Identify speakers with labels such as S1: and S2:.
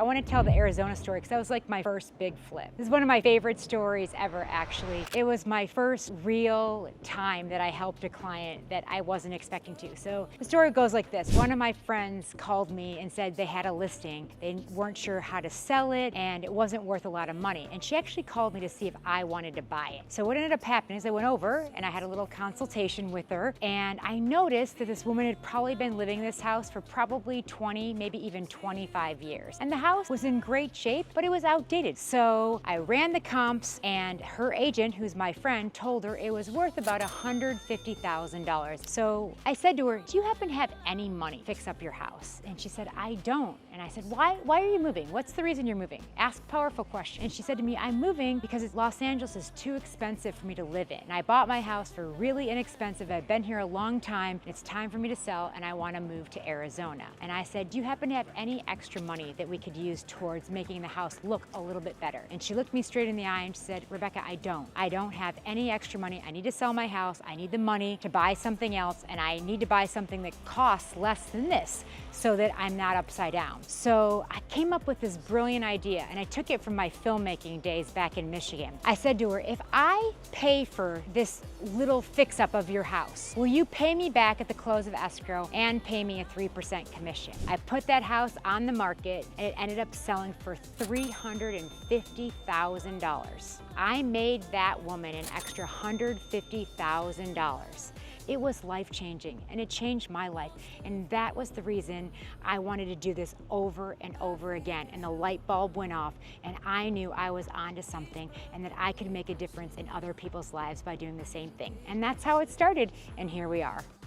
S1: want to tell the Arizona story because that was like my first big flip. This is one of my favorite stories ever, actually. It was my first real time that I helped a client that I wasn't expecting to. So the story goes like this. One of my friends called me and said they had a listing. They weren't sure how to sell it and it wasn't worth a lot of money. And she actually called me to see if I wanted to buy it. So what ended up happening is I went over and I had a little consultation with her, and I noticed that this woman had probably been living in this house for probably 20, maybe even 25 years. And the house was in great shape, but it was outdated. So I ran the comps, and her agent, who's my friend, told her it was worth about $150,000. So I said to her, do you happen to have any money to fix up your house? And she said, I don't. And I said, why are you moving? What's the reason you're moving? Ask powerful questions. And she said to me, I'm moving because Los Angeles is too expensive for me to live in. And I bought my house for really inexpensive. I've been here a long time. It's time for me to sell, and I want to move to Arizona. And I said, do you happen to have any extra money that we could use towards making the house look a little bit better? And she looked me straight in the eye and she said, Rebecca, I don't have any extra money. I need to sell my house. I need the money to buy something else, and I need to buy something that costs less than this so that I'm not upside down. So I came up with this brilliant idea, and I took it from my filmmaking days back in Michigan. I said to her, if I pay for this little fix-up of your house, will you pay me back at the close of escrow and pay me a 3% commission? I put that house on the market, and it ended up selling for $350,000. I made that woman an extra $150,000. It was life-changing, and it changed my life. And that was the reason I wanted to do this over and over again. And the light bulb went off, and I knew I was onto something and that I could make a difference in other people's lives by doing the same thing. And that's how it started, and here we are.